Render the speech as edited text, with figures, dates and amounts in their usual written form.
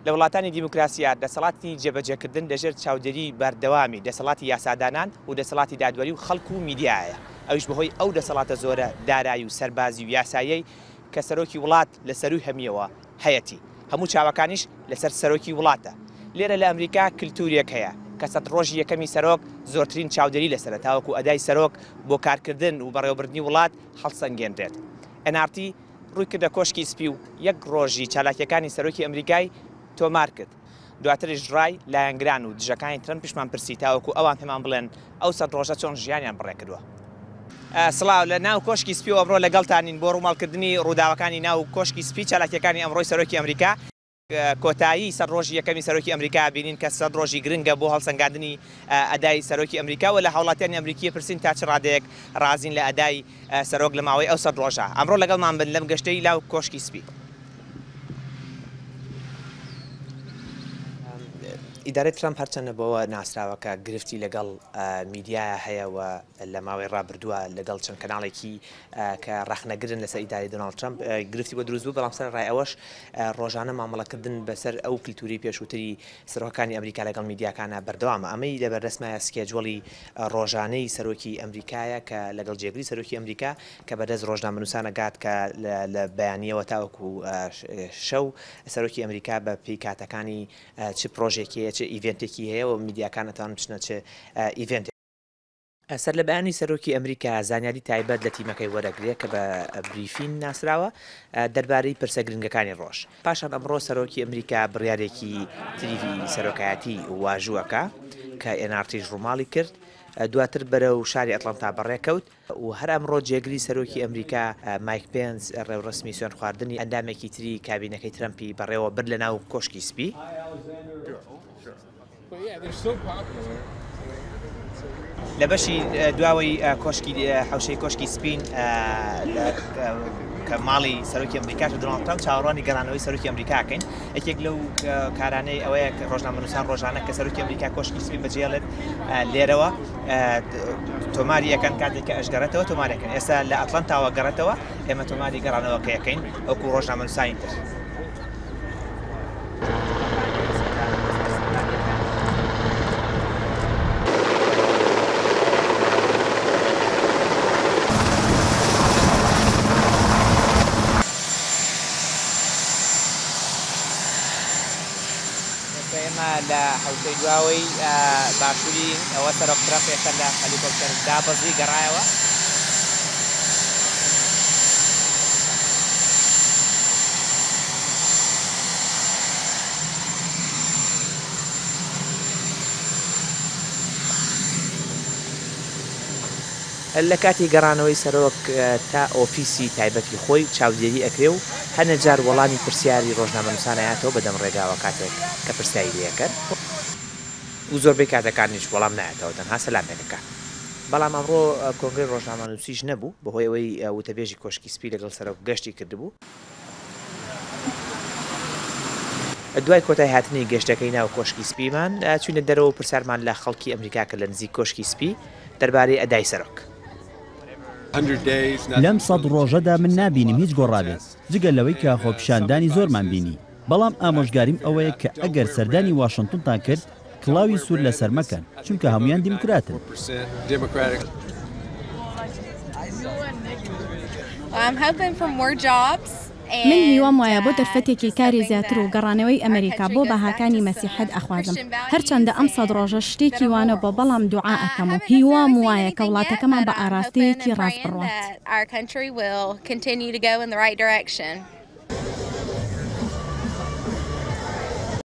لە وڵاتانی دیموکراسیە دەسەڵاتی جێبەجێکردن دەژێت چاودێری بەردەوامی دەسەڵاتی یاسادانان و دەسەڵاتی دادوەری و خەڵک و میدیایە ئەوش بەهۆی ئەو دەسەڵاتە زۆرە دارایی و سەربازی و یاساییەی کە سەرۆکی وڵات لە سەروی هەمیەوە هەیەتی هەموو چاوەکانیش لەسەر سەرۆکی وڵاتە لێرە لە ئەمریکا کللتورێک هەیە کە سەد ڕۆژی یەکەمی سەرۆک زۆرترین چاودێری لەسرە تاوەکو ئەدای سەرۆک بۆ کارکردن و بەڕێوەبردننی وڵات هەڵسەنگێنرێت NRT ڕووی کردە کۆشکی سپی و یەک ڕۆژی چالاکیەکانی سەرۆکی ئەمریکای تۆمار کرد دواترش ڕای لایەنگران و دژەکانی ترەمپیشمان پرسی تاوەکو ئەوان پێمان بڵێن ئەو سەد ڕۆژە چۆن ژیانیان بڕێ کردووە. سڵاو لە ناو کۆشکی سپی و ئەمڕۆ لەگەڵتانین بۆ ڕووماڵکردنی ڕووداوەکانی ناو کۆشکی سپی چالاکیەکانی ئەمڕۆی سەرۆکی ئەمریکا کۆتایی سەد ڕۆژی یەکەمی سەرۆکی ئەمریکا بینین کە سەد ڕۆژی گرنگە بۆ هەڵسەنگاندنی ئەدای سەرۆکی ئەمریکا و لە هاوڵاتیانی ئەمریکی پرسین تا چ ڕادەیەک ڕازین لە ئەدای سەرۆک لە ماوەی ئەو سەد ڕۆژە ئەمڕۆ لەگەڵمان بن لەم گەشتەی لاو کۆشکی سپی. ئیدارەی ترامپ هەرچەندە بەوە ناسراوەکە گرفتی لەگەڵ میدیایە هەیەەوە لە ماوەی ڕابردووە لەگەڵ چەند کەناڵێکی کە ڕاخنەگرن لەسەر ئیداری دۆناڵد ترامپ گرفتی بۆ دروست بوو بەڵام سەر ڕای ئەوەش ڕۆژانە مامەڵەکردن بەسەر ئەو کللتوری پێشووتری سەرۆکانی ئەمریکا لەگەڵ میدیاکانە بەردەوامە ئەمەی لەبەر ڕسمایە سکێجوڵی ڕۆژانەی سەرۆکی ئەمریکایە کە لەگەڵ جێگری سەرۆکی ئەمریکا کە بەدەست ڕۆژنامەنووسانە گات کە لە بەیانیەوە تاوەکو شەو سەرۆکی ئەمریکا بە پێی کاتەکانی چ پرۆژێکی چه ئیڤنتێکی هەیە و میدیاکانتان بچنە چه ئیڤنت سەر لە بەیانی سەرۆکی ئەمریکا زانیاری تایبەت لە تیمەکەی وەرەگرێت کە بە بریفین ناسراوە دەربارەی پرسە گرنگەکانی ڕۆژ پاشان ئەمڕۆ سەرۆکی ئەمریکا بڕیارێکی تریڤی سەرۆکایەتی واژووەکە کە NRTش ڕووماڵی کرد دواتر بەرەو شاری ئەتلانتا بەڕێکەوت و هەر ئەمڕۆ جێگری سەرۆکی ئەمریکا مایک پێنس ڕێوڕسمی سوێن خواردنی ئەندامێکی تری کابینەکەی ترەمپی بەڕێوە برد لە ناو کۆشکی سپی. لە بەشی دواوەی کۆشکی حوشەی کۆشکی سپین کە ماڵی سەرۆکی ئەمریکا دۆناڵد ترامپ چاوەڕوانی گەڕانەوەی سەرۆکی ئەمریکاکەین یەکێک لەو کارانەی ئەوەیە کە ڕۆژنامەنووسان ڕۆژانە کە سەرۆکی ئەمریکا کۆشکی سپین بەجێڵێت لێرەوە تۆماری یەکەن کاتێک کە ئەشگەڕێتەوە تۆمارەکەن ئێستا لە ئەتلانتاوە گەڕێتەوە ئێمە تۆماری گەڕانەوەکە یەکەین وەکو ڕۆژنامەنووسانی تر. ئێمە لە حوشەی دواوەی باشووری ئەوە سەرۆک ترەمپ ئێستا لە هەلیکۆپتەر دابەزی گەڕایەوە. لە کاتی گەڕانەوەی سەرۆک تا ئۆفیسی تایبەتی خۆی چاودێری ئەکرێ و هەنە جار وەڵامی پرسیاری ڕۆژنامەنووسانایەتەوە بەدەم ڕێگاوە کاتێک کە پرسیاری لێکرد و زۆربەی کاتەکانیش وەڵام نایەتەوە تەنها سەلامێکەکە. بەڵام ئەمڕۆ کۆنگرەی ڕۆژنامەنووسیش نەبوو بەهۆی ئەوەی وتەبێژی کۆشکی سپی لەگەڵ سەرۆک گەشتی کردبوو. دوای کۆتای هاتنی گەشتەکەی ناو کۆشکی سپیمان چوینە دەرەوە پرسیارمان لە خەڵکی ئەمریکا کە لە نزیک کۆشکی سپی دەربارەی ئەدای سەرۆک. لەم سەد ڕۆژەدا من نابینیم هیچ گۆڕابێت جگە لەوەی کە خۆپیشاندانی زۆرمان بینی بەڵام ئامۆژگاریم ئەوەیە کە ئەگەر سەردانی واشنگتنتان کرد کڵاوی سوور لەسەر مەکەن چونکە هەمویان دیموکراتن. من هیوام وایە بۆ دەرفەتێکی کاری زیاتر و گەڕانەوەی ئەمریکا بۆ بەهاکانی مەسیحەت ئەخوازم هەرچەندە ئەم سەد ڕۆژە شتێکی وانە بۆ بەڵام دوعا ئەەکەم و هیوام وایە کە وڵاتەکەمان بە ئاراستەیەکی ڕاست بڕوات.